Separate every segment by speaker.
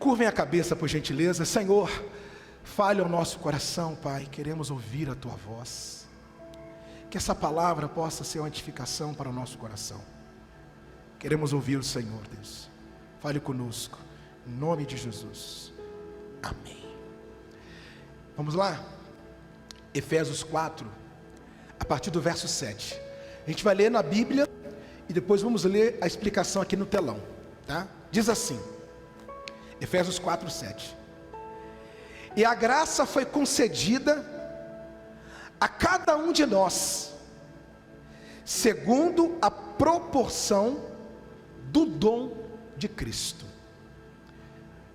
Speaker 1: Curvem a cabeça, por gentileza. Senhor, fale ao nosso coração, Pai. Queremos ouvir a Tua voz. Que essa palavra possa ser uma edificação para o nosso coração. Queremos ouvir o Senhor, Deus. Fale conosco, em nome de Jesus. Amém. Vamos lá? Efésios 4, a partir do verso 7. A gente vai ler na Bíblia e depois vamos ler a explicação aqui no telão, tá? Diz assim, Efésios 4, 7. E a graça foi concedida a cada um de nós, segundo a proporção do dom de Cristo.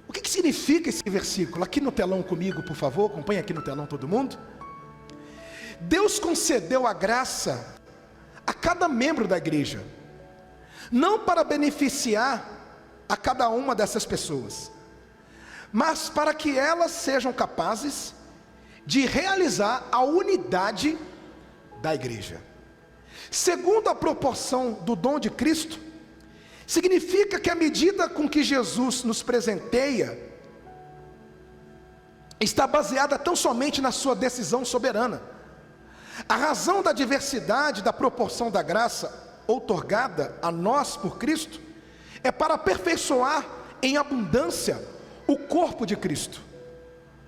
Speaker 1: O que significa esse versículo? Aqui no telão comigo, por favor, acompanhe aqui no telão todo mundo. Deus concedeu a graça a cada membro da igreja, não para beneficiar a cada uma dessas pessoas, mas para que elas sejam capazes de realizar a unidade da igreja. Segundo a proporção do dom de Cristo, significa que a medida com que Jesus nos presenteia está baseada tão somente na sua decisão soberana. A razão da diversidade da proporção da graça outorgada a nós por Cristo é para aperfeiçoar em abundância o corpo de Cristo.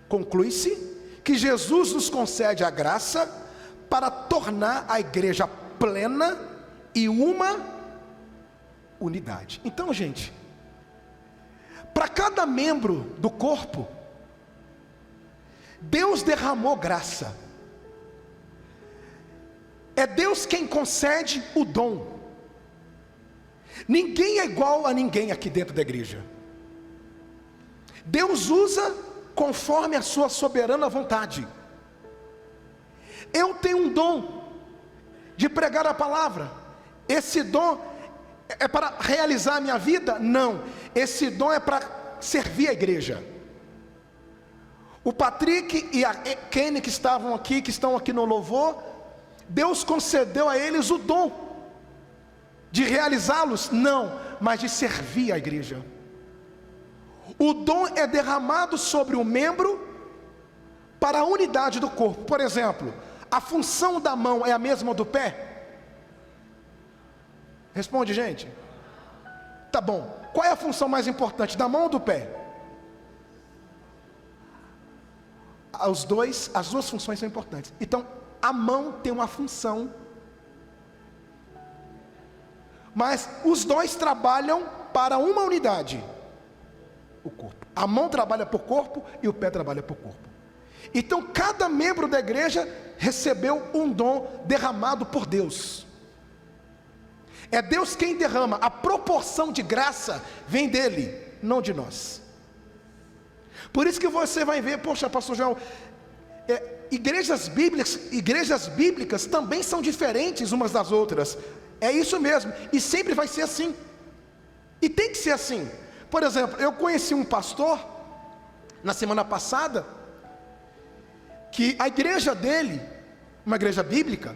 Speaker 1: Conclui-se que Jesus nos concede a graça para tornar a igreja plena e uma unidade. Então, gente, para cada membro do corpo, Deus derramou graça. É Deus quem concede o dom. Ninguém é igual a ninguém aqui dentro da igreja. Deus usa conforme a sua soberana vontade. Eu tenho um dom de pregar a palavra. Esse dom é para realizar a minha vida? Não. Esse dom é para servir a igreja. O Patrick e a Kenny que estão aqui no louvor, Deus concedeu a eles o dom de realizá-los? Não, mas de servir a igreja. O dom é derramado sobre o membro para a unidade do corpo. Por exemplo, a função da mão é a mesma do pé? Responde, gente. Tá bom. Qual é a função mais importante, da mão ou do pé? As duas funções são importantes. Então, a mão tem uma função, mas os dois trabalham para uma unidade. O corpo. A mão trabalha para o corpo e o pé trabalha para o corpo. Então, cada membro da igreja recebeu um dom derramado por Deus. É Deus quem derrama. A proporção de graça vem dele, não de nós. Por isso que você vai ver, poxa, pastor João, igrejas bíblicas também são diferentes umas das outras. É isso mesmo, e sempre vai ser assim. E tem que ser assim. Por exemplo, eu conheci um pastor na semana passada, que a igreja dele, uma igreja bíblica,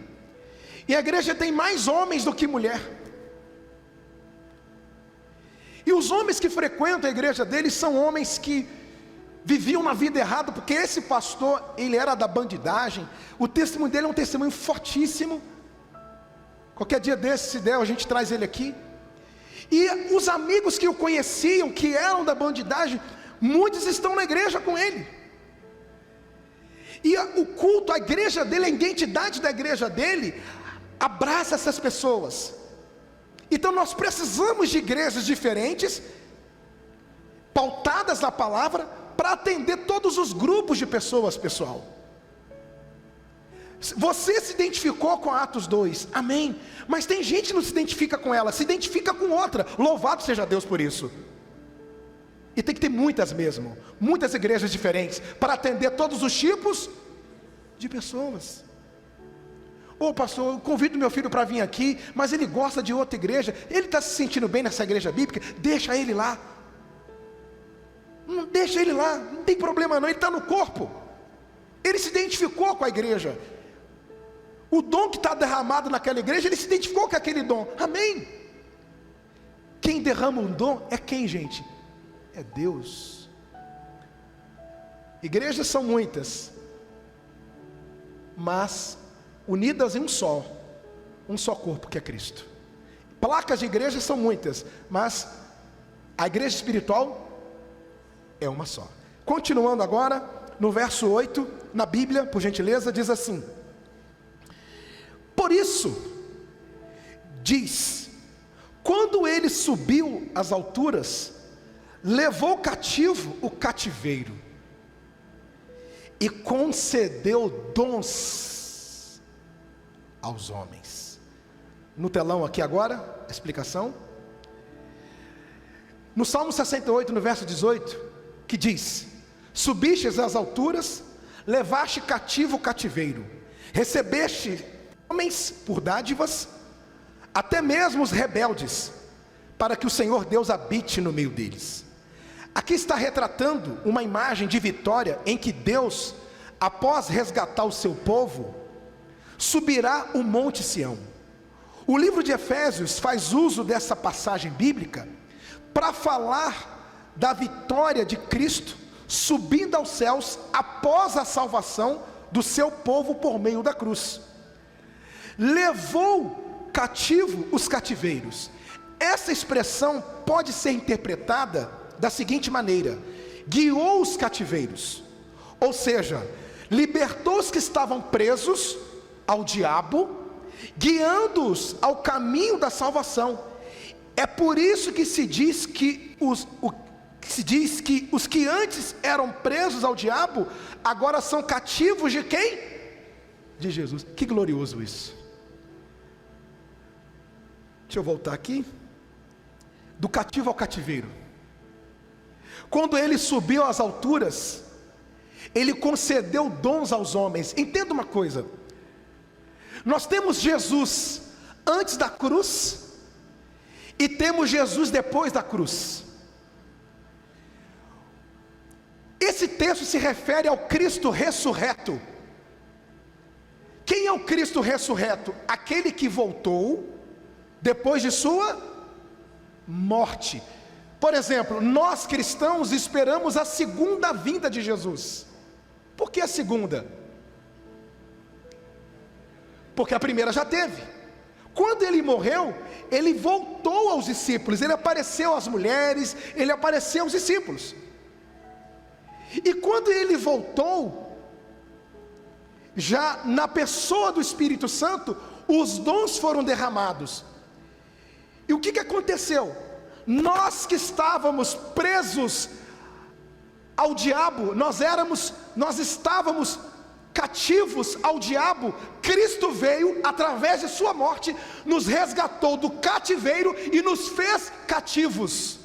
Speaker 1: e a igreja tem mais homens do que mulher. E os homens que frequentam a igreja dele são homens que viviam uma vida errada, porque esse pastor, ele era da bandidagem. O testemunho dele é um testemunho fortíssimo. Qualquer dia desse, se der, a gente traz ele aqui. E os amigos que o conheciam, que eram da bandidagem, muitos estão na igreja com ele. E o culto, a igreja dele, a identidade da igreja dele, abraça essas pessoas. Então nós precisamos de igrejas diferentes, pautadas na palavra, para atender todos os grupos de pessoas, pessoal. Você se identificou com Atos 2, amém. Mas tem gente que não se identifica com ela, se identifica com outra. Louvado seja Deus por isso. E tem que ter muitas mesmo, muitas igrejas diferentes, para atender todos os tipos de pessoas. Ô pastor, eu convido meu filho para vir aqui, mas ele gosta de outra igreja. Ele está se sentindo bem nessa igreja bíblica, deixa ele lá. Não deixa ele lá, não tem problema não, ele está no corpo. Ele se identificou com a igreja. O dom que está derramado naquela igreja, ele se identificou com aquele dom, amém. Quem derrama um dom é quem, gente? É Deus. Igrejas são muitas, mas unidas em um só corpo, que é Cristo. Placas de igrejas são muitas, mas a igreja espiritual é uma só. Continuando agora, no verso 8, na Bíblia, por gentileza, diz assim: por isso, diz, quando ele subiu às alturas, levou cativo o cativeiro, e concedeu dons aos homens. No telão aqui agora, a explicação. No Salmo 68, no verso 18, que diz: subistes às alturas, levaste cativo o cativeiro, recebeste homens por dádivas, até mesmo os rebeldes, para que o Senhor Deus habite no meio deles. Aqui está retratando uma imagem de vitória, em que Deus, após resgatar o seu povo, subirá o monte Sião. O livro de Efésios faz uso dessa passagem bíblica para falar da vitória de Cristo subindo aos céus após a salvação do seu povo por meio da cruz. Levou cativo os cativeiros. Essa expressão pode ser interpretada da seguinte maneira: guiou os cativeiros, ou seja, libertou os que estavam presos ao diabo, guiando-os ao caminho da salvação. É por isso que se diz que os que antes eram presos ao diabo, agora são cativos de quem? De Jesus. Que glorioso isso. Deixa eu voltar aqui. Do cativo ao cativeiro. Quando ele subiu às alturas, ele concedeu dons aos homens. Entenda uma coisa: nós temos Jesus antes da cruz e temos Jesus depois da cruz. Esse texto se refere ao Cristo ressurreto. Quem é o Cristo ressurreto? Aquele que voltou depois de sua morte. Por exemplo, nós cristãos esperamos a segunda vinda de Jesus. Por que a segunda? Porque a primeira já teve. Quando ele morreu, ele voltou aos discípulos, ele apareceu às mulheres, ele apareceu aos discípulos. E quando ele voltou, já na pessoa do Espírito Santo, os dons foram derramados. E o que aconteceu? Nós que estávamos presos ao diabo, nós estávamos cativos ao diabo. Cristo veio através de sua morte, nos resgatou do cativeiro e nos fez cativos.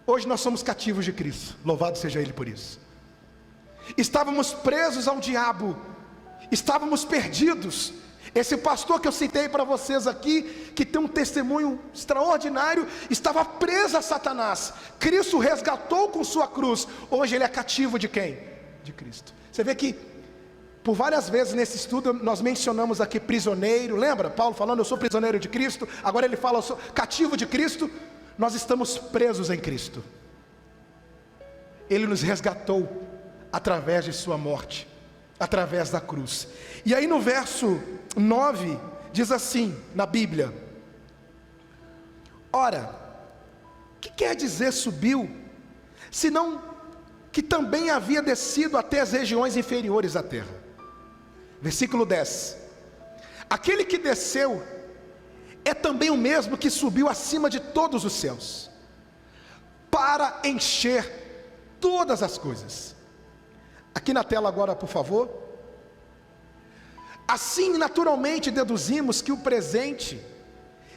Speaker 1: Hoje nós somos cativos de Cristo, louvado seja Ele por isso. Estávamos presos ao diabo, estávamos perdidos. Esse pastor que eu citei para vocês aqui, que tem um testemunho extraordinário, estava preso a Satanás. Cristo resgatou com sua cruz. Hoje ele é cativo de quem? De Cristo. Você vê que por várias vezes nesse estudo nós mencionamos aqui prisioneiro. Lembra? Paulo falando: eu sou prisioneiro de Cristo. Agora ele fala: eu sou cativo de Cristo. Nós estamos presos em Cristo. Ele nos resgatou através de sua morte, através da cruz. E aí no verso 9 diz assim na Bíblia: ora, o que quer dizer subiu, senão que também havia descido até as regiões inferiores da terra? Versículo 10: aquele que desceu é também o mesmo que subiu acima de todos os céus, para encher todas as coisas. Aqui na tela agora, por favor. Assim, naturalmente, deduzimos que o presente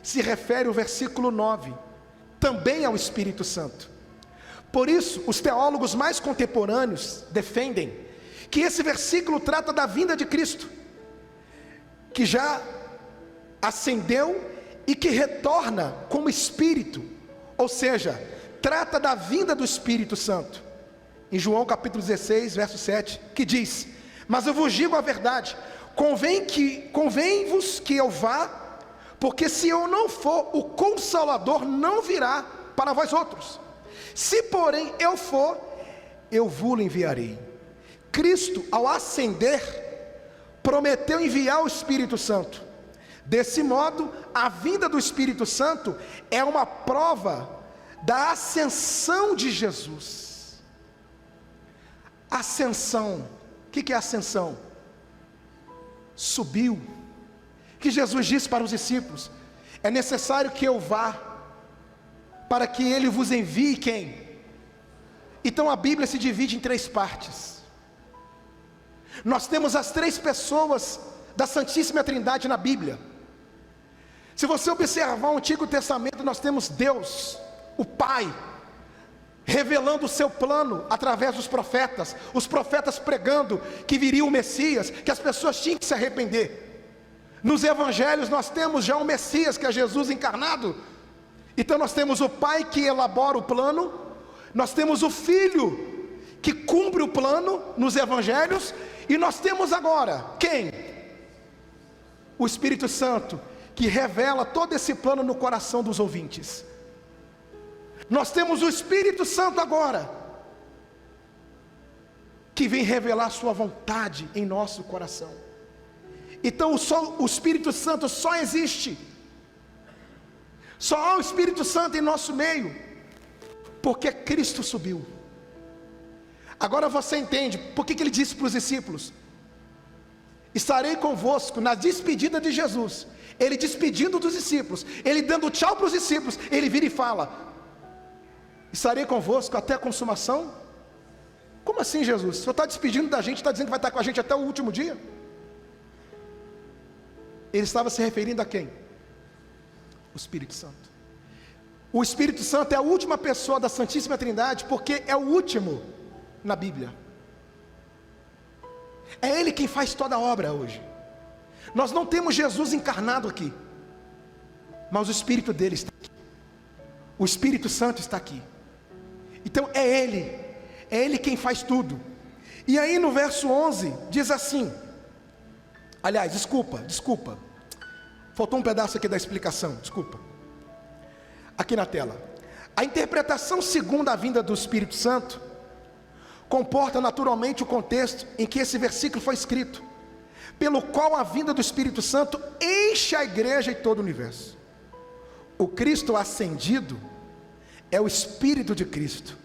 Speaker 1: se refere ao versículo 9, também ao Espírito Santo. Por isso, os teólogos mais contemporâneos defendem que esse versículo trata da vinda de Cristo, que já ascendeu e que retorna como Espírito, ou seja, trata da vinda do Espírito Santo. Em João capítulo 16, verso 7, que diz: mas eu vos digo a verdade, convém-vos que eu vá, porque se eu não for, o Consolador não virá para vós outros. Se porém eu for, eu vou-lo enviarei. Cristo, ao ascender, prometeu enviar o Espírito Santo. Desse modo, a vinda do Espírito Santo é uma prova da ascensão de Jesus. Ascensão, o que é ascensão? Subiu. Que Jesus disse para os discípulos: é necessário que eu vá, para que Ele vos envie quem? Então a Bíblia se divide em 3 partes. Nós temos as 3 pessoas da Santíssima Trindade na Bíblia. Se você observar o Antigo Testamento, nós temos Deus, o Pai, revelando o seu plano através dos profetas, os profetas pregando que viria o Messias, que as pessoas tinham que se arrepender. Nos Evangelhos nós temos já o Messias, que é Jesus encarnado. Então nós temos o Pai que elabora o plano, nós temos o Filho que cumpre o plano nos Evangelhos, e nós temos agora, quem? O Espírito Santo, que revela todo esse plano no coração dos ouvintes. Nós temos o Espírito Santo agora, que vem revelar sua vontade em nosso coração. Então o Espírito Santo só existe, só há o Espírito Santo em nosso meio, porque Cristo subiu. Agora você entende por que ele disse para os discípulos: estarei convosco na despedida de Jesus. Ele despedindo dos discípulos, ele dando tchau para os discípulos, ele vira e fala: estarei convosco até a consumação. Como assim, Jesus? O Senhor está despedindo da gente, está dizendo que vai estar com a gente até o último dia? Ele estava se referindo a quem? O Espírito Santo. O Espírito Santo é a última pessoa da Santíssima Trindade, porque é o último na Bíblia. É Ele quem faz toda a obra hoje. Nós não temos Jesus encarnado aqui, mas o Espírito dele está aqui. O Espírito Santo está aqui. Então é Ele quem faz tudo. E aí no verso 11 diz assim, aliás, desculpa, faltou um pedaço aqui da explicação, desculpa, aqui na tela. A interpretação segunda a vinda do Espírito Santo comporta naturalmente o contexto em que esse versículo foi escrito, pelo qual a vinda do Espírito Santo enche a igreja e todo o universo. O Cristo ascendido é o Espírito de Cristo,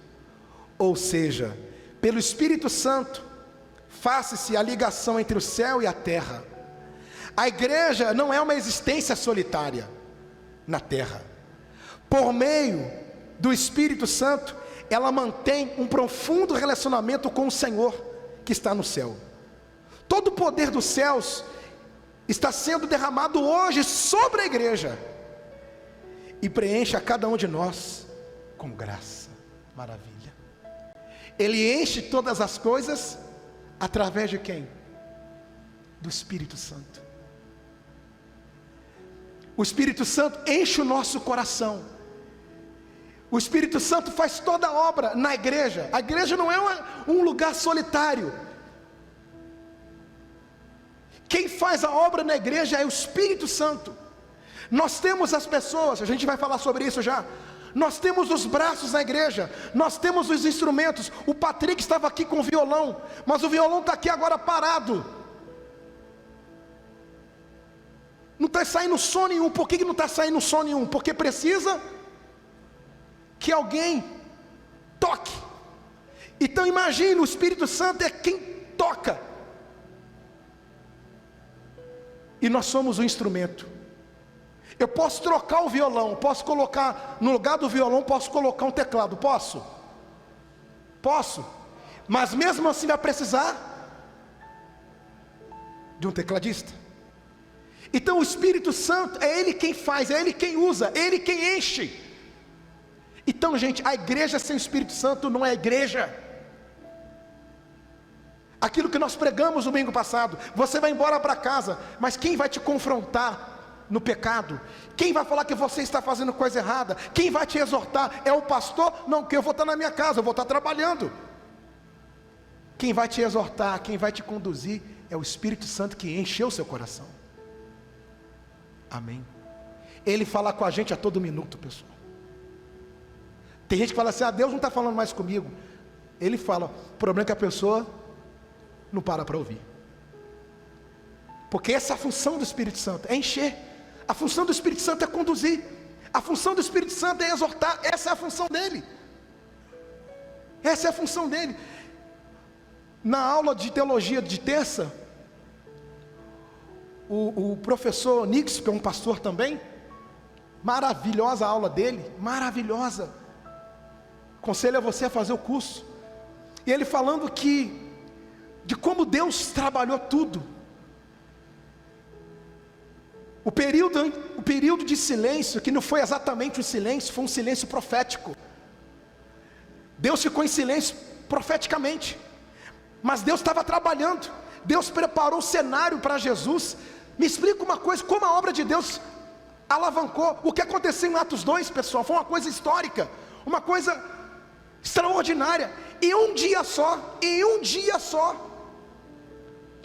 Speaker 1: ou seja, pelo Espírito Santo faz-se a ligação entre o céu e a terra. A igreja não é uma existência solitária na terra. Por meio do Espírito Santo, ela mantém um profundo relacionamento com o Senhor que está no céu. Todo o poder dos céus está sendo derramado hoje sobre a igreja e preenche a cada um de nós com graça. Maravilha. Ele enche todas as coisas através de quem? Do Espírito Santo. O Espírito Santo enche o nosso coração. O Espírito Santo faz toda a obra na igreja. A igreja não é um lugar solitário. Quem faz a obra na igreja é o Espírito Santo. Nós temos as pessoas, a gente vai falar sobre isso já. Nós temos os braços na igreja, nós temos os instrumentos. O Patrick estava aqui com o violão, mas o violão está aqui agora parado. Não está saindo som nenhum. Por que não está saindo som nenhum? Porque precisa que alguém toque. Então imagine, o Espírito Santo é quem toca, e nós somos o instrumento. Eu posso trocar o violão, posso colocar, no lugar do violão, posso colocar um teclado, posso? Posso, mas mesmo assim vai precisar de um tecladista. Então o Espírito Santo é Ele quem faz, é Ele quem usa, é Ele quem enche. Então, gente, a igreja sem o Espírito Santo não é igreja. Aquilo que nós pregamos no domingo passado, você vai embora para casa, mas quem vai te confrontar no pecado? Quem vai falar que você está fazendo coisa errada? Quem vai te exortar? É o pastor? Não, que eu vou estar na minha casa, eu vou estar trabalhando. Quem vai te exortar, quem vai te conduzir é o Espírito Santo que encheu o seu coração. Amém. Ele fala com a gente a todo minuto, pessoal. Tem gente que fala assim: Deus não está falando mais comigo. Ele fala, o problema é que a pessoa não para ouvir. Porque essa é a função do Espírito Santo, é encher. A função do Espírito Santo é conduzir. A função do Espírito Santo é exortar. Essa é a função dele. Essa é a função dele. Na aula de teologia de terça, o professor Nix, que é um pastor também, maravilhosa a aula dele, maravilhosa. Aconselho a você a fazer o curso. E ele falando de como Deus trabalhou tudo. O período de silêncio, que não foi exatamente um silêncio, foi um silêncio profético. Deus ficou em silêncio profeticamente, mas Deus estava trabalhando. Deus preparou o cenário para Jesus. Me explica uma coisa, como a obra de Deus alavancou. O que aconteceu em Atos 2, pessoal, foi uma coisa histórica, uma coisa extraordinária. Em um dia só,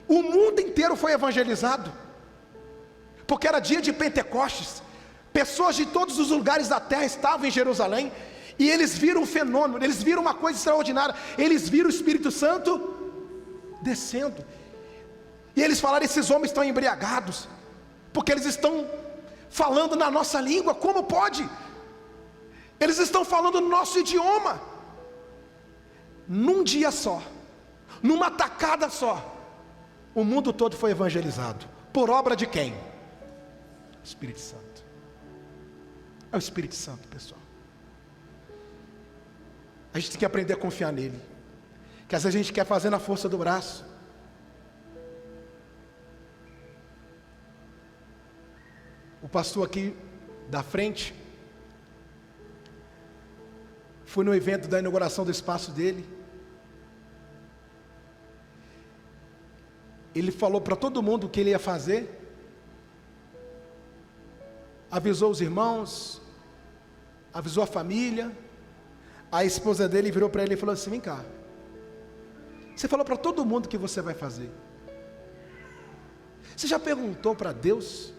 Speaker 1: o mundo inteiro foi evangelizado, porque era dia de Pentecostes. Pessoas de todos os lugares da terra estavam em Jerusalém, e eles viram um fenômeno, eles viram uma coisa extraordinária, eles viram o Espírito Santo descendo, e eles falaram, esses homens estão embriagados, porque eles estão falando na nossa língua, como pode? Eles estão falando no nosso idioma. Num dia só, numa tacada só, o mundo todo foi evangelizado, por obra de quem? Espírito Santo. É o Espírito Santo, pessoal. A gente tem que aprender a confiar nele, que às vezes a gente quer fazer na força do braço. O pastor aqui da frente, fui no evento da inauguração do espaço dele. Ele falou para todo mundo o que ele ia fazer, avisou os irmãos, avisou a família. A esposa dele virou para ele e falou assim, vem cá, você falou para todo mundo o que você vai fazer, você já perguntou para Deus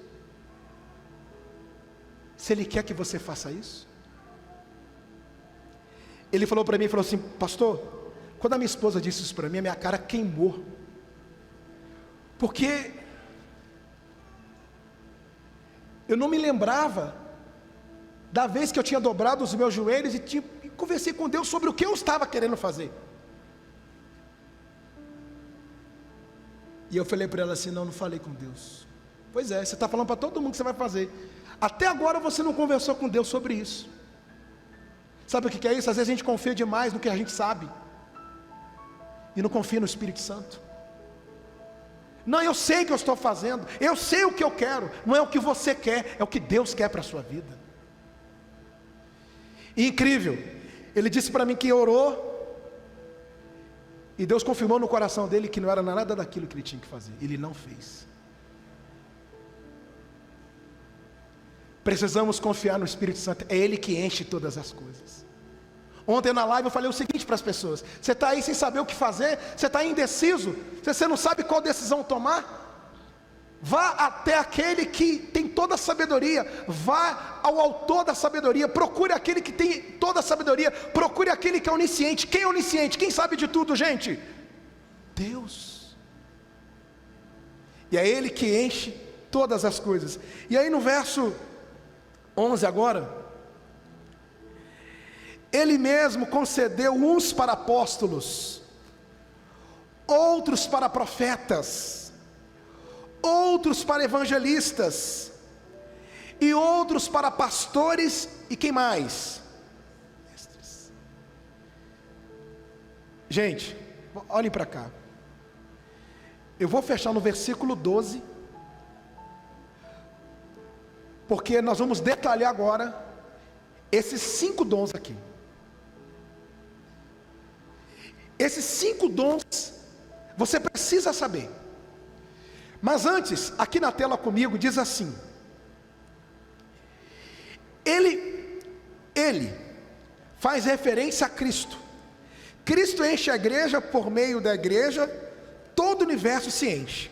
Speaker 1: se Ele quer que você faça isso? Ele falou para mim, falou assim, pastor, quando a minha esposa disse isso para mim, a minha cara queimou, porque eu não me lembrava da vez que eu tinha dobrado os meus joelhos e conversei com Deus sobre o que eu estava querendo fazer. E eu falei para ela assim, não falei com Deus. Pois é, você está falando para todo mundo que você vai fazer, até agora você não conversou com Deus sobre isso. Sabe o que é isso? Às vezes a gente confia demais no que a gente sabe, e não confia no Espírito Santo. Não, eu sei o que eu estou fazendo, eu sei o que eu quero, não é o que você quer, é o que Deus quer para a sua vida. E incrível, ele disse para mim que orou, e Deus confirmou no coração dele que não era nada daquilo que ele tinha que fazer, ele não fez. Precisamos confiar no Espírito Santo, é Ele que enche todas as coisas. Ontem na live eu falei o seguinte para as pessoas, você está aí sem saber o que fazer, você está indeciso, você não sabe qual decisão tomar, vá até aquele que tem toda a sabedoria, vá ao autor da sabedoria, procure aquele que tem toda a sabedoria, procure aquele que é onisciente. Quem é onisciente? Quem sabe de tudo, gente? Deus. E é Ele que enche todas as coisas. E aí no verso 11 agora, Ele mesmo concedeu uns para apóstolos, outros para profetas, outros para evangelistas, e outros para pastores, e quem mais? Mestres. Gente, olhem para cá, eu vou fechar no versículo 12, porque nós vamos detalhar agora esses 5 dons aqui. Esses 5 dons você precisa saber. Mas antes, aqui na tela comigo diz assim: Ele faz referência a Cristo. Cristo enche a igreja, por meio da igreja todo o universo se enche.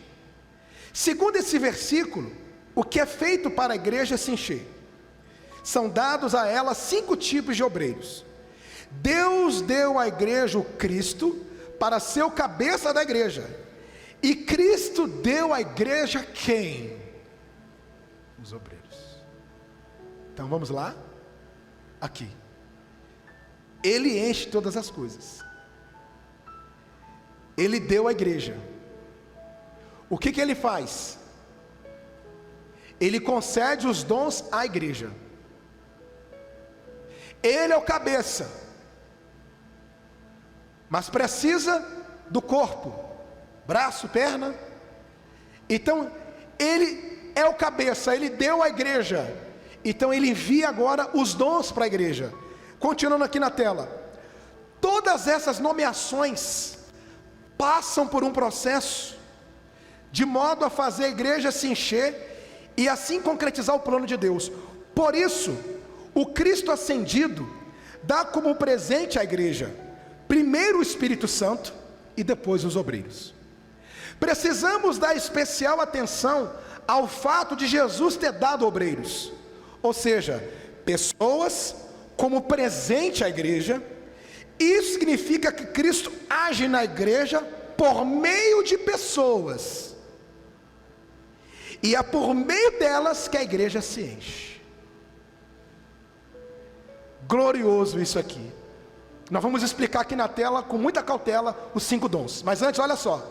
Speaker 1: Segundo esse versículo, o que é feito para a igreja se encher? São dados a ela 5 tipos de obreiros, Deus deu à igreja o Cristo para ser o cabeça da igreja. E Cristo deu à igreja quem? Os obreiros. Então vamos lá. Aqui. Ele enche todas as coisas. Ele deu à igreja. O que ele faz? Ele concede os dons à igreja. Ele é o cabeça, mas precisa do corpo, braço, perna. Então ele é o cabeça, ele deu à igreja. Então ele envia agora os dons para a igreja. Continuando aqui na tela, todas essas nomeações passam por um processo, de modo a fazer a igreja se encher e assim concretizar o plano de Deus. Por isso, o Cristo ascendido dá como presente à igreja, primeiro o Espírito Santo e depois os obreiros. Precisamos dar especial atenção ao fato de Jesus ter dado obreiros, ou seja, pessoas como presente à igreja. Isso significa que Cristo age na igreja por meio de pessoas, e é por meio delas que a igreja se enche. Glorioso isso aqui. Nós vamos explicar aqui na tela com muita cautela os 5 dons. Mas antes, olha só.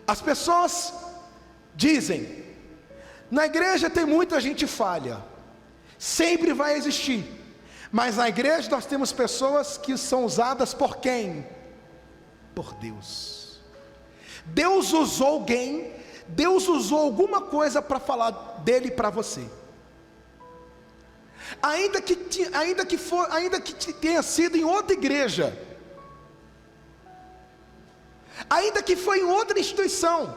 Speaker 1: As pessoas dizem: na igreja tem muita gente falha, sempre vai existir, mas na igreja nós temos pessoas que são usadas por quem? Por Deus. Deus usou alguém, Deus usou alguma coisa para falar dele para você. Ainda que tenha sido em outra igreja, ainda que foi em outra instituição,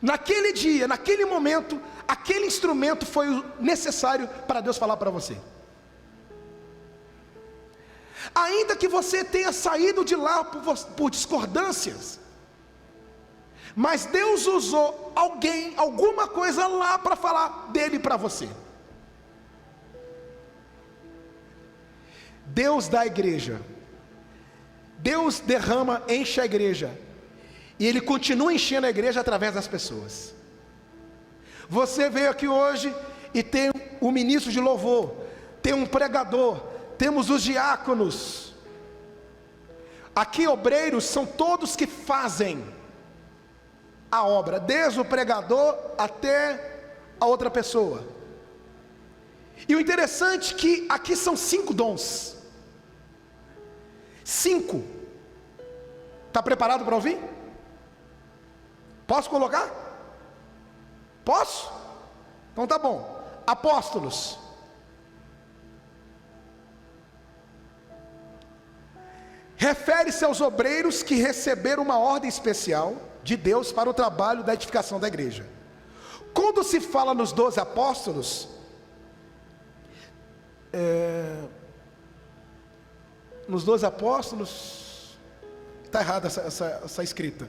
Speaker 1: naquele dia, naquele momento, aquele instrumento foi necessário para Deus falar para você. Ainda que você tenha saído de lá por discordâncias, mas Deus usou alguém, alguma coisa lá para falar dele para você. Deus dá a igreja, Deus derrama, enche a igreja, e Ele continua enchendo a igreja através das pessoas. Você veio aqui hoje e tem um ministro de louvor, tem um pregador, temos os diáconos. Aqui obreiros são todos que fazem a obra, desde o pregador até a outra pessoa. E o interessante é que aqui são 5 dons. 5. Está preparado para ouvir? Posso colocar? Posso? Então tá bom. Apóstolos. Refere-se aos obreiros que receberam uma ordem especial de Deus para o trabalho da edificação da igreja. Quando se fala nos 12 apóstolos, nos 12 apóstolos, está errada essa escrita,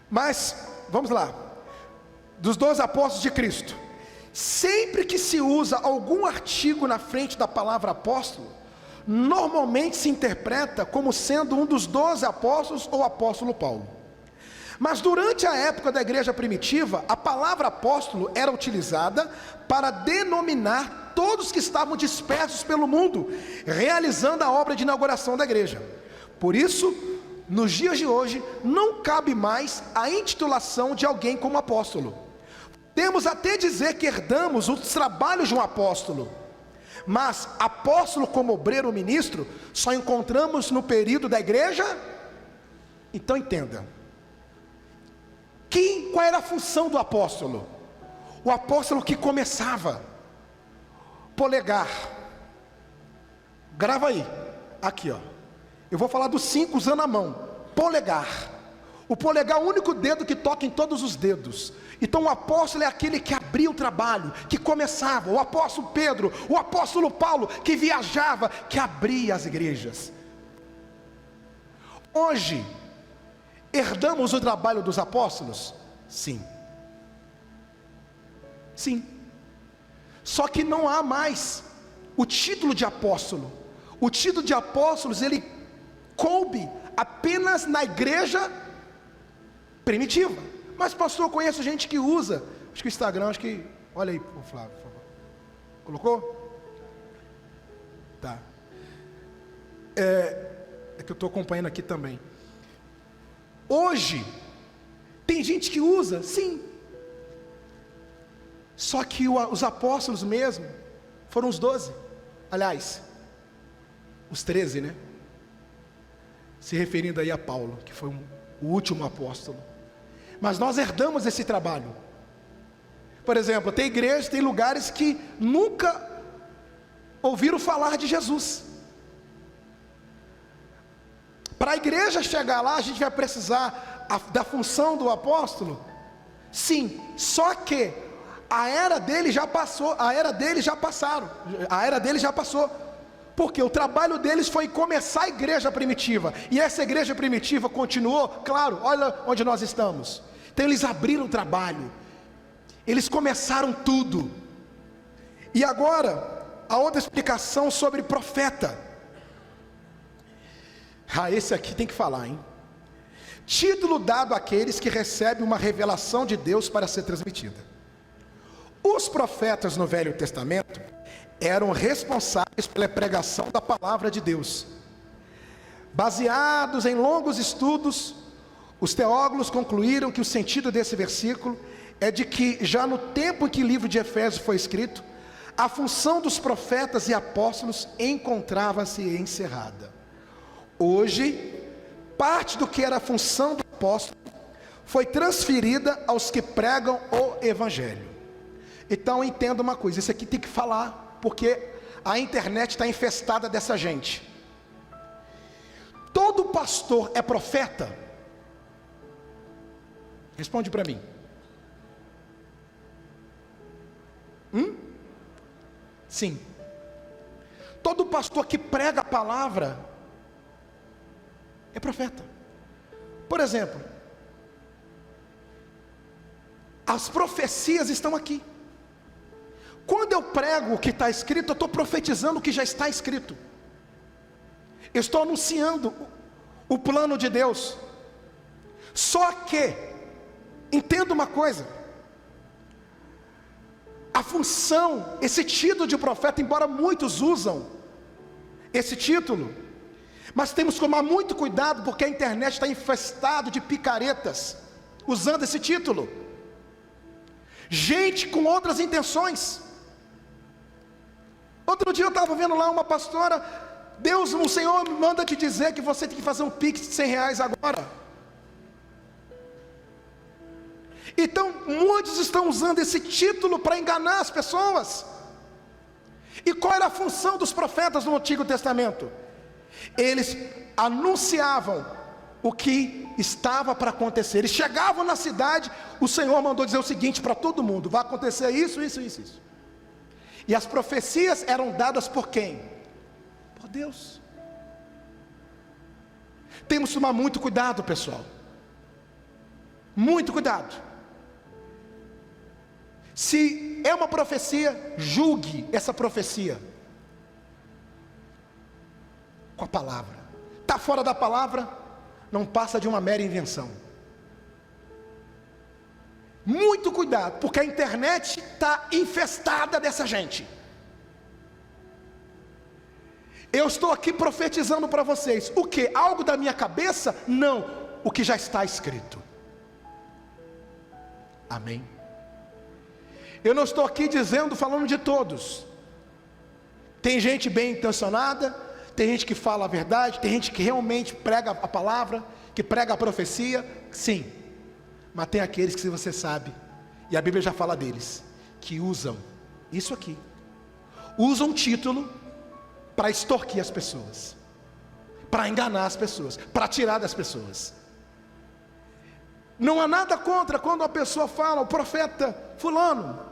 Speaker 1: mas vamos lá. Dos 12 apóstolos de Cristo, sempre que se usa algum artigo na frente da palavra apóstolo, normalmente se interpreta como sendo um dos 12 apóstolos ou apóstolo Paulo. Mas durante a época da igreja primitiva, a palavra apóstolo era utilizada para denominar todos que estavam dispersos pelo mundo, realizando a obra de inauguração da igreja. Por isso, nos dias de hoje, não cabe mais a intitulação de alguém como apóstolo. Temos até dizer que herdamos os trabalhos de um apóstolo, mas apóstolo como obreiro ou ministro só encontramos no período da igreja. Então entenda, qual era a função do apóstolo? O apóstolo que começava, polegar, grava aí, aqui ó, eu vou falar dos 5 usando a mão. Polegar, o polegar é o único dedo que toca em todos os dedos. Então o apóstolo é aquele que abria o trabalho, que começava. O apóstolo Pedro, o apóstolo Paulo, que viajava, que abria as igrejas. Hoje, herdamos o trabalho dos apóstolos? Sim. Sim. Só que não há mais o título de apóstolo. O título de apóstolos, ele coube apenas na igreja primitiva. Mas pastor, eu conheço gente que usa, acho que o Instagram, olha aí, Flávio, por favor. Colocou? Tá. É que eu estou acompanhando aqui também. Hoje, tem gente que usa, sim. Só que os apóstolos mesmo, foram os 12. Aliás, os 13, né? Se referindo aí a Paulo, que foi o último apóstolo. Mas nós herdamos esse trabalho. Por exemplo, tem igrejas, tem lugares que nunca ouviram falar de Jesus. Para a igreja chegar lá, a gente vai precisar da função do apóstolo? Sim, só que a era dele já passou, a era deles já passou, porque o trabalho deles foi começar a igreja primitiva, e essa igreja primitiva continuou, claro, olha onde nós estamos. Então eles abriram o trabalho, eles começaram tudo. E agora, a outra explicação sobre profeta. Esse aqui tem que falar, hein? Título dado àqueles que recebem uma revelação de Deus para ser transmitida. Os profetas no Velho Testamento eram responsáveis pela pregação da palavra de Deus. Baseados em longos estudos, os teólogos concluíram que o sentido desse versículo é de que já no tempo em que o livro de Efésios foi escrito, a função dos profetas e apóstolos encontrava-se encerrada. Hoje, parte do que era a função do apóstolo foi transferida aos que pregam o evangelho. Então entenda uma coisa, isso aqui tem que falar, porque a internet está infestada dessa gente. Todo pastor é profeta? Responde para mim. Sim. Todo pastor que prega a palavra é profeta. Por exemplo, as profecias estão aqui. Quando eu prego o que está escrito, eu estou profetizando o que já está escrito. Eu estou anunciando o plano de Deus. Só que, entenda uma coisa, a função, esse título de profeta, embora muitos usam esse título, mas temos que tomar muito cuidado, porque a internet está infestada de picaretas, usando esse título, gente com outras intenções. Outro dia eu estava vendo lá uma pastora, o Senhor manda te dizer que você tem que fazer um pix de R$100 agora. Então muitos estão usando esse título para enganar as pessoas. E qual era a função dos profetas no Antigo Testamento? Eles anunciavam o que estava para acontecer. Eles chegavam na cidade, o Senhor mandou dizer o seguinte para todo mundo: vai acontecer isso, isso, isso, isso. E as profecias eram dadas por quem? Por Deus. Temos que tomar muito cuidado, pessoal. Muito cuidado. Se é uma profecia, julgue essa profecia com a palavra. Está fora da palavra, não passa de uma mera invenção. Muito cuidado, porque a internet está infestada dessa gente. Eu estou aqui profetizando para vocês. O que? Algo da minha cabeça? Não, o que já está escrito. Amém? Eu não estou aqui falando de todos. Tem gente bem intencionada, tem gente que fala a verdade, tem gente que realmente prega a palavra, que prega a profecia, sim. Mas tem aqueles que você sabe, e a Bíblia já fala deles, que usam isso aqui, usam um título para extorquir as pessoas, para enganar as pessoas, para tirar das pessoas. Não há nada contra quando uma pessoa fala, o profeta fulano.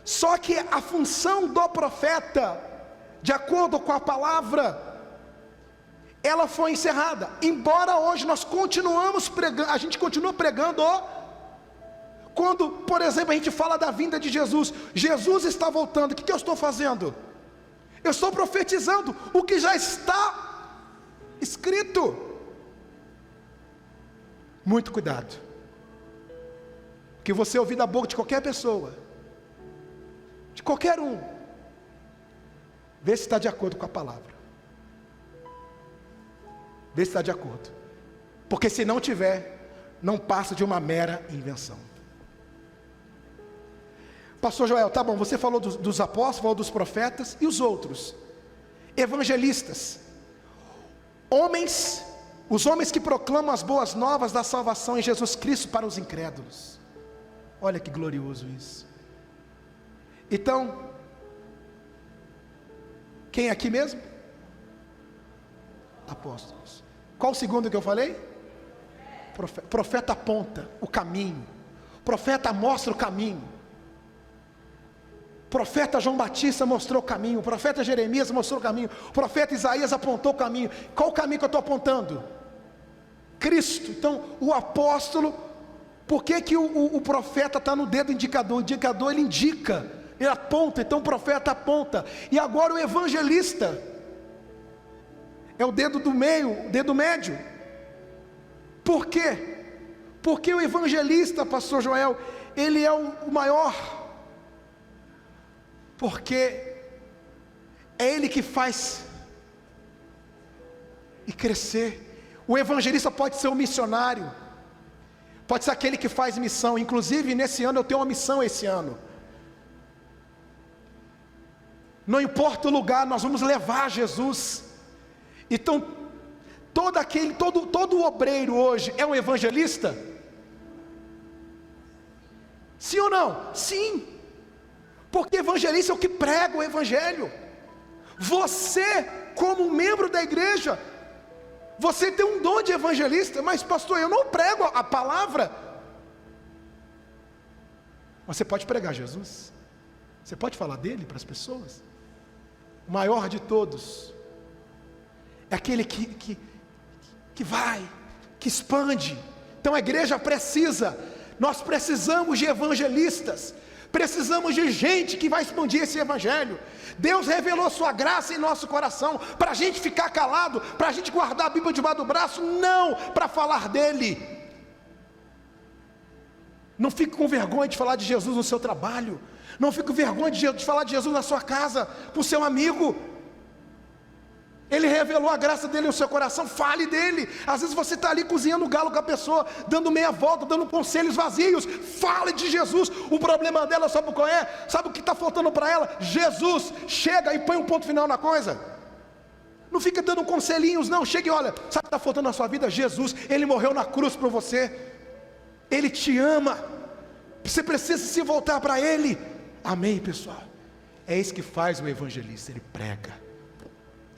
Speaker 1: Só que a função do profeta, de acordo com a palavra, ela foi encerrada. Embora hoje nós continuamos pregando, a gente continua pregando Quando, por exemplo, a gente fala da vinda de Jesus, Jesus está voltando, o que eu estou fazendo? Eu estou profetizando o que já está escrito. Muito cuidado. O que você ouvir da boca de qualquer pessoa, de qualquer um, vê se está de acordo com a palavra. Vê se está de acordo. Porque se não tiver, não passa de uma mera invenção. Pastor Joel, tá bom, você falou dos apóstolos, falou dos profetas, e os outros? Evangelistas. Homens, os homens que proclamam as boas novas da salvação em Jesus Cristo para os incrédulos. Olha que glorioso isso. Então, quem aqui mesmo? Apóstolos. Qual o segundo que eu falei? Profeta aponta o caminho. Profeta mostra o caminho. Profeta João Batista mostrou o caminho. Profeta Jeremias mostrou o caminho. Profeta Isaías apontou o caminho. Qual o caminho que eu estou apontando? Cristo. Então o apóstolo, por que o profeta está no dedo indicador? O indicador ele indica, ele aponta. Então o profeta aponta. E agora o evangelista é o dedo do meio, o dedo médio. Por quê? Porque o evangelista, pastor Joel, ele é o maior. Porque é ele que faz e crescer. O evangelista pode ser um missionário, pode ser aquele que faz missão. Inclusive nesse ano eu tenho uma missão esse ano. Não importa o lugar, nós vamos levar Jesus. Então todo obreiro hoje é um evangelista? Sim ou não? Sim. Porque evangelista é o que prega o evangelho. Você, como membro da igreja, você tem um dom de evangelista. Mas pastor, eu não prego a palavra. Você pode pregar Jesus. Você pode falar dele para as pessoas. O maior de todos é aquele que vai, que expande. Então a igreja precisa, nós precisamos de evangelistas. Precisamos de gente que vai expandir esse evangelho. Deus revelou sua graça em nosso coração, para a gente ficar calado, para a gente guardar a Bíblia debaixo do braço, não para falar dele. Não fique com vergonha de falar de Jesus no seu trabalho, não fique com vergonha de falar de Jesus na sua casa, com o seu amigo. Ele revelou a graça dele no seu coração, fale dele. Às vezes você está ali cozinhando galo com a pessoa, dando meia volta, dando conselhos vazios. Fale de Jesus. O problema dela, sabe qual é? Sabe o que está faltando para ela? Jesus. Chega e põe um ponto final na coisa. Não fica dando conselhinhos, não. Chega e olha, sabe o que está faltando na sua vida? Jesus. Ele morreu na cruz por você. Ele te ama. Você precisa se voltar para Ele. Amém, pessoal? É isso que faz o evangelista. Ele prega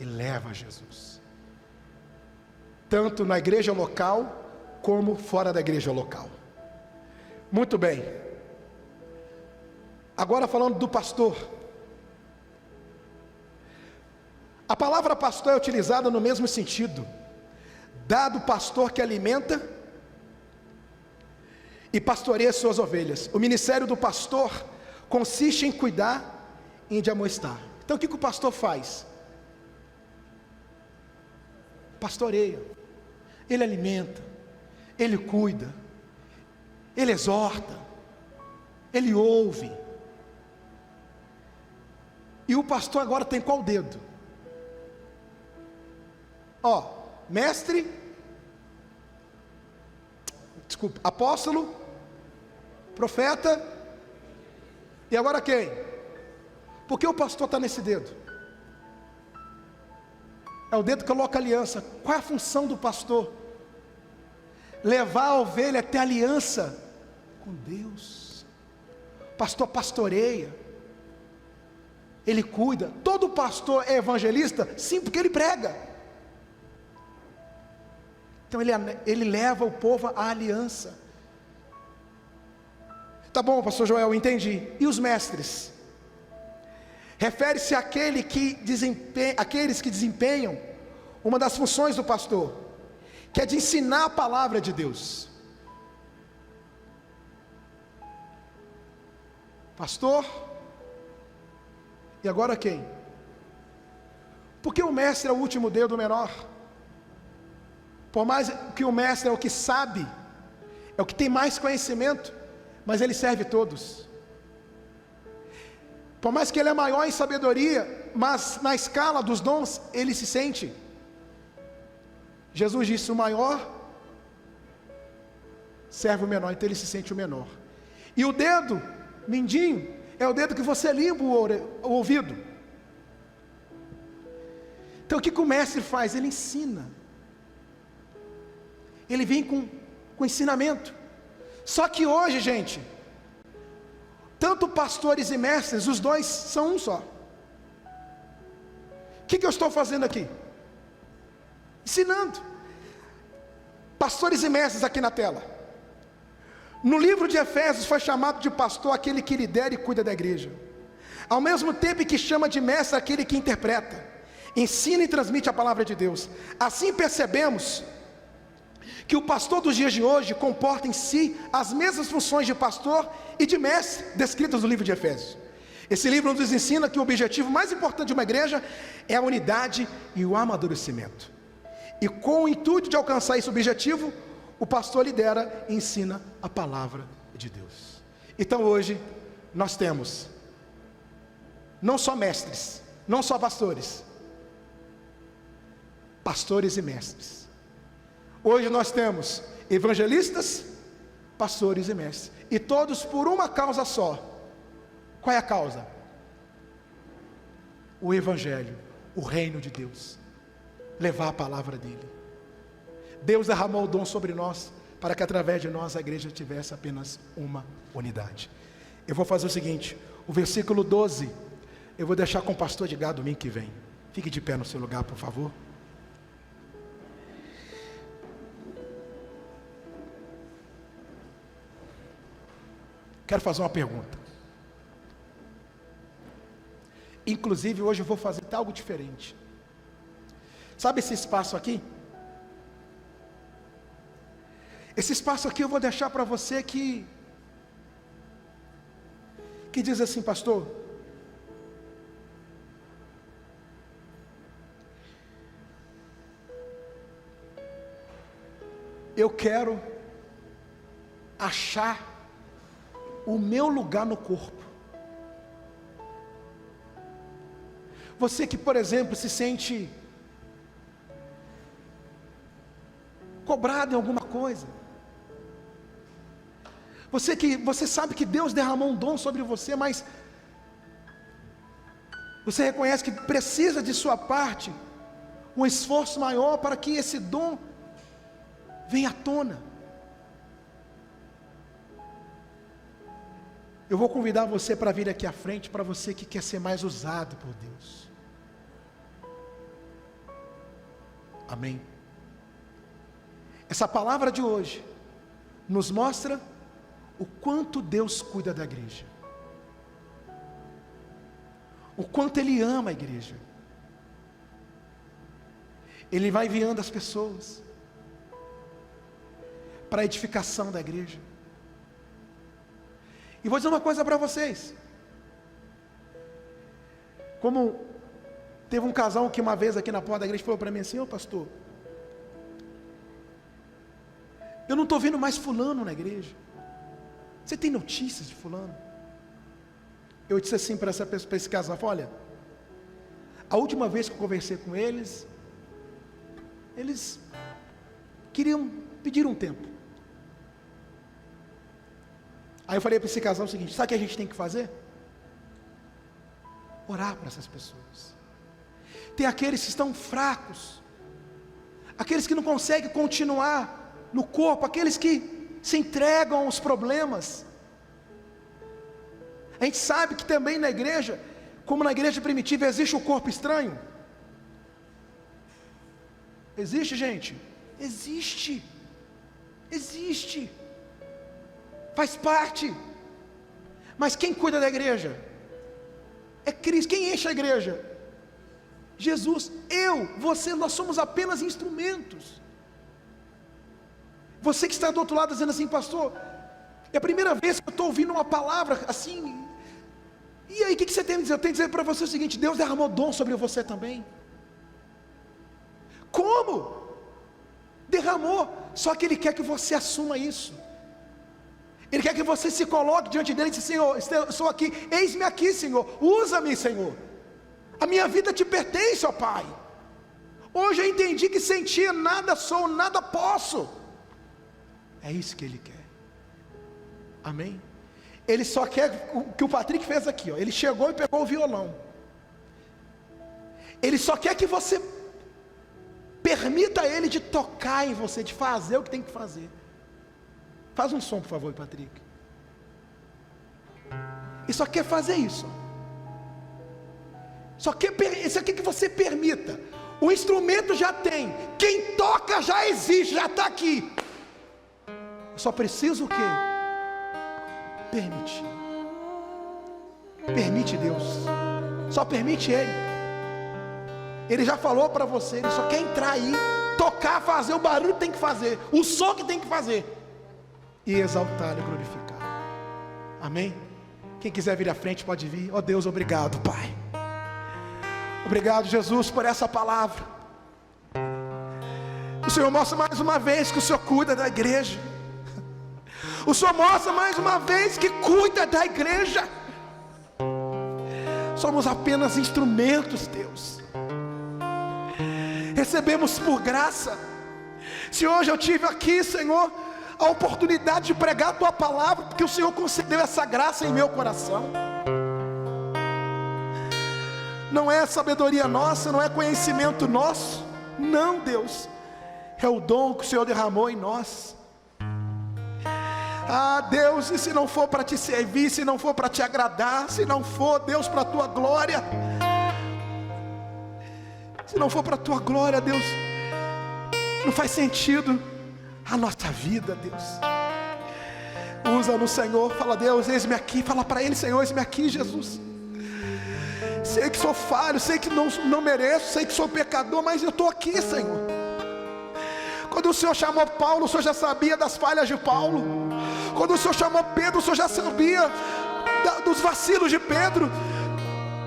Speaker 1: e leva Jesus, tanto na igreja local, como fora da igreja local. Muito bem. Agora falando do pastor. A palavra pastor é utilizada no mesmo sentido. Dado pastor que alimenta e pastoreia suas ovelhas. O ministério do pastor consiste em cuidar e de amoestar. Então o que o pastor faz? Pastoreia, ele alimenta, ele cuida, ele exorta, ele ouve. E o pastor agora tem qual dedo? Mestre, desculpa, apóstolo, profeta, e agora quem? Por que o pastor está nesse dedo? É o dedo que coloca a aliança. Qual é a função do pastor? Levar a ovelha até a aliança com Deus. O pastor pastoreia, ele cuida. Todo pastor é evangelista? Sim, porque ele prega. Então ele leva o povo à aliança. Tá bom, pastor Joel, entendi. E os mestres? Refere-se àqueles que desempenham uma das funções do pastor, que é de ensinar a palavra de Deus. Pastor, e agora quem? Porque o mestre é o último dedo menor. Por mais que o mestre é o que sabe, é o que tem mais conhecimento, mas ele serve todos. Por mais que ele é maior em sabedoria, mas na escala dos dons, ele se sente. Jesus disse: o maior serve o menor, então ele se sente o menor. E o dedo mindinho é o dedo que você limpa o ouvido. Então o que o mestre faz? Ele ensina. Ele vem com ensinamento. Só que hoje, gente, tanto pastores e mestres, os dois são um só. O que eu estou fazendo aqui? Ensinando. Pastores e mestres aqui na tela. No livro de Efésios foi chamado de pastor aquele que lidera e cuida da igreja, ao mesmo tempo que chama de mestre aquele que interpreta, ensina e transmite a palavra de Deus. Assim percebemos que o pastor dos dias de hoje comporta em si as mesmas funções de pastor e de mestre descritas no livro de Efésios. Esse livro nos ensina que o objetivo mais importante de uma igreja é a unidade e o amadurecimento. E com o intuito de alcançar esse objetivo, o pastor lidera e ensina a palavra de Deus. Então hoje nós temos não só mestres, não só pastores, pastores e mestres. Hoje nós temos evangelistas, pastores e mestres, e todos por uma causa só. Qual é a causa? O evangelho, o reino de Deus, levar a palavra dele. Deus derramou o dom sobre nós, para que através de nós a igreja tivesse apenas uma unidade. Eu vou fazer o seguinte, o versículo 12, eu vou deixar com o pastor Edgar domingo que vem. Fique de pé no seu lugar, por favor. Quero fazer uma pergunta. Inclusive hoje eu vou fazer algo diferente. Sabe esse espaço aqui? Esse espaço aqui eu vou deixar para você que diz assim: pastor, eu quero achar o meu lugar no corpo. Você que, por exemplo, se sente cobrado em alguma coisa. Você sabe que Deus derramou um dom sobre você, mas você reconhece que precisa de sua parte um esforço maior para que esse dom venha à tona. Eu vou convidar você para vir aqui à frente, para você que quer ser mais usado por Deus. Amém? Essa palavra de hoje nos mostra o quanto Deus cuida da igreja, o quanto Ele ama a igreja. Ele vai enviando as pessoas para a edificação da igreja. E vou dizer uma coisa para vocês. Como teve um casal que uma vez aqui na porta da igreja falou para mim assim: ô pastor, eu não estou vendo mais fulano na igreja. Você tem notícias de fulano? Eu disse assim para esse casal: olha, a última vez que eu conversei com eles queriam pedir um tempo. Aí eu falei para esse casal o seguinte: sabe o que a gente tem que fazer? Orar para essas pessoas. Tem aqueles que estão fracos, aqueles que não conseguem continuar no corpo, aqueles que se entregam aos problemas. A gente sabe que também na igreja, como na igreja primitiva, existe o corpo estranho. Existe, gente? Existe. Existe. Faz parte. Mas quem cuida da igreja? É Cristo. Quem enche a igreja? Jesus. Você, nós somos apenas instrumentos. Você que está do outro lado dizendo assim: pastor, é a primeira vez que eu estou ouvindo uma palavra assim, E aí, o que você tem a dizer? Eu tenho que dizer para você o seguinte: Deus derramou dom sobre você também. Como? Derramou, só que Ele quer que você assuma isso. Ele quer que você se coloque diante dele e diga: Senhor, eu sou aqui, eis-me aqui, Senhor, usa-me, Senhor, a minha vida te pertence, ó Pai. Hoje eu entendi que sem Ti nada sou, nada posso. É isso que Ele quer, amém? Ele só quer o que o Patrick fez aqui, ó. Ele chegou e pegou o violão. Ele só quer que você permita a Ele de tocar em você, de fazer o que tem que fazer. Faz um som, por favor, Patrick. E só quer fazer isso. Só quer que você permita. O instrumento já tem. Quem toca já existe, já está aqui. Eu só preciso o quê? Permitir. Permite Deus. Só permite Ele. Ele já falou para você. Ele só quer entrar aí, tocar, fazer o barulho que tem que fazer, o som que tem que fazer, e exaltar e glorificar. Amém? Quem quiser vir à frente pode vir. Oh Deus, obrigado, Pai. Obrigado, Jesus, por essa palavra. O Senhor mostra mais uma vez que o Senhor cuida da igreja. O Senhor mostra mais uma vez que cuida da igreja. Somos apenas instrumentos, Deus. Recebemos por graça. Se hoje eu tive aqui, Senhor, a oportunidade de pregar a Tua palavra, porque o Senhor concedeu essa graça em meu coração. Não é sabedoria nossa, não é conhecimento nosso. Não, Deus, é o dom que o Senhor derramou em nós. Ah, Deus, e se não for para Te servir, se não for para Te agradar, se não for, Deus, para a Tua glória, se não for para a Tua glória, Deus, não faz sentido a nossa vida, Deus. Usa-nos, Senhor. Fala: Deus, eis-me aqui. Fala para Ele: Senhor, eis-me aqui, Jesus. Sei que sou falho, sei que não mereço, sei que sou pecador, mas eu estou aqui, Senhor. Quando o Senhor chamou Paulo, o Senhor já sabia das falhas de Paulo. Quando o Senhor chamou Pedro, o Senhor já sabia dos vacilos de Pedro.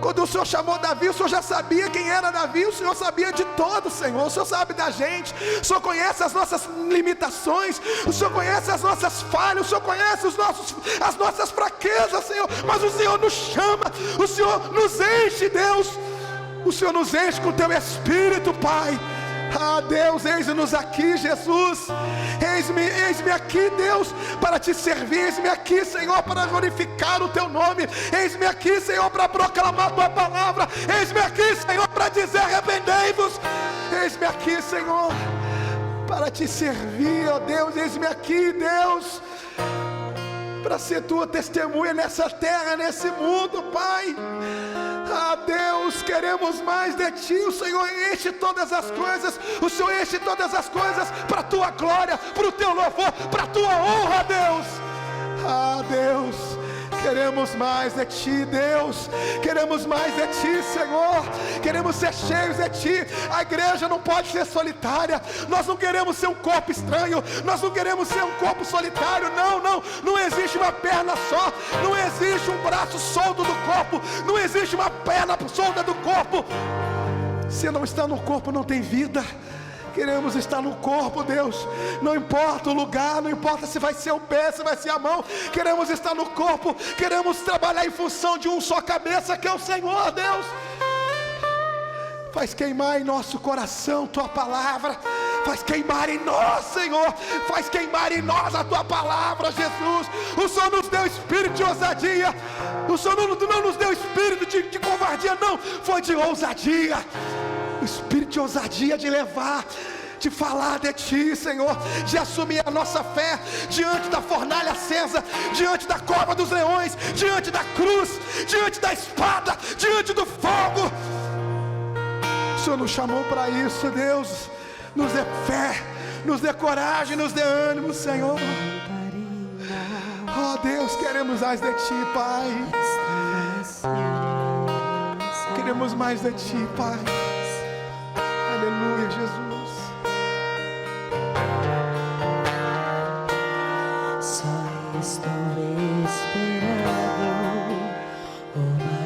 Speaker 1: Quando o Senhor chamou Davi, o Senhor já sabia quem era Davi. O Senhor sabia de todo, Senhor. O Senhor sabe da gente. O Senhor conhece as nossas limitações. O Senhor conhece as nossas falhas. O Senhor conhece as nossas fraquezas, Senhor. Mas o Senhor nos chama. O Senhor nos enche, Deus. O Senhor nos enche com o Teu Espírito, Pai. Ah, Deus, eis-nos aqui, Jesus. Eis-me aqui, Deus, para Te servir. Eis-me aqui, Senhor, para glorificar o Teu nome. Eis-me aqui, Senhor, para proclamar a Tua palavra. Eis-me aqui, Senhor, para dizer: arrependei-vos. Eis-me aqui, Senhor, para Te servir, ó Deus. Eis-me aqui, Deus, para ser Tua testemunha nessa terra, nesse mundo, Pai. Ah, Deus, queremos mais de Ti. O Senhor enche todas as coisas. O Senhor enche todas as coisas para a Tua glória, para o Teu louvor, para a Tua honra, Deus. Ah, Deus, queremos mais de Ti, Deus. Queremos mais de Ti, Senhor. Queremos ser cheios de Ti. A igreja não pode ser solitária. Nós não queremos ser um corpo estranho. Nós não queremos ser um corpo solitário. Não existe uma perna só. Não existe um braço solto do corpo. Não existe uma perna solta do corpo. Se não está no corpo, não tem vida. Queremos estar no corpo, Deus. Não importa o lugar, não importa se vai ser o pé, se vai ser a mão. Queremos estar no corpo. Queremos trabalhar em função de um só cabeça, que é o Senhor, Deus. Faz queimar em nosso coração Tua palavra. Faz queimar em nós, Senhor. Faz queimar em nós a Tua palavra, Jesus. O Senhor nos deu espírito de ousadia. O Senhor não nos deu espírito de covardia, não. Foi de ousadia. O espírito de ousadia, de levar, de falar de Ti, Senhor, de assumir a nossa fé diante da fornalha acesa, diante da cova dos leões, diante da cruz, diante da espada, diante do fogo. O Senhor nos chamou para isso, Deus. Nos dê fé, nos dê coragem, nos dê ânimo, Senhor. Oh Deus, queremos mais de Ti, Pai. Queremos mais de Ti, Pai. Aleluia, Jesus.
Speaker 2: Só estou esperando uma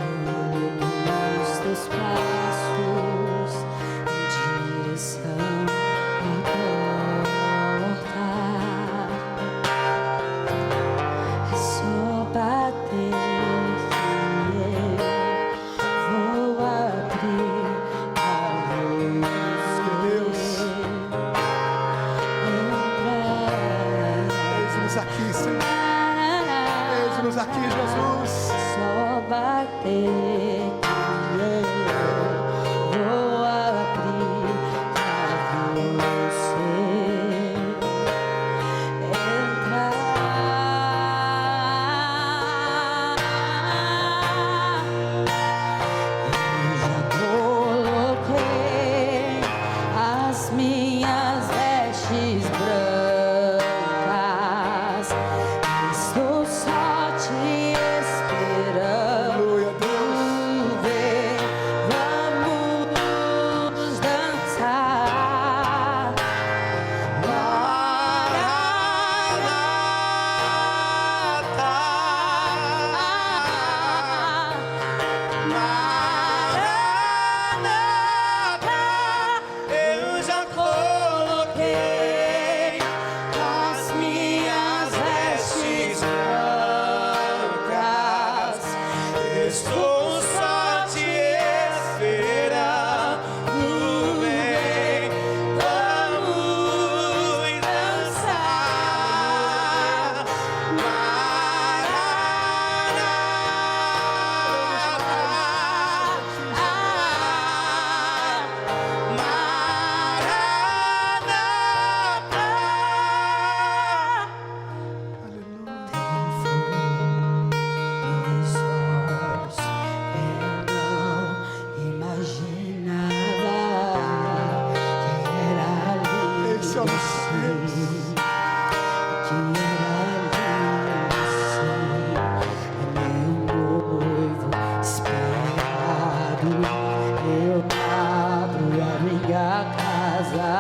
Speaker 2: eu abro a minha casa,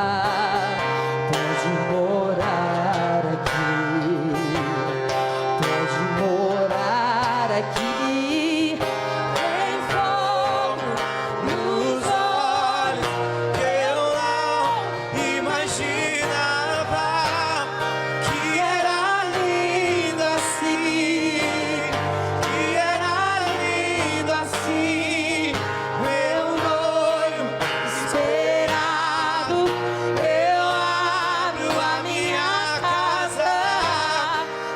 Speaker 2: pode morar aqui, pode morar aqui. Tem fogo nos olhos que eu não imaginava, que era lindo assim, que era lindo assim. Meu noivo esperado, eu abro a minha casa,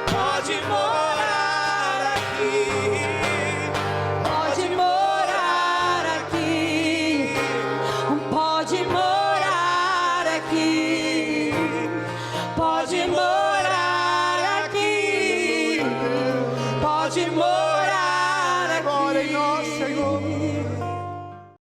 Speaker 2: pode morar aqui, pode morar aqui, pode morar aqui, pode morar aqui, pode morar.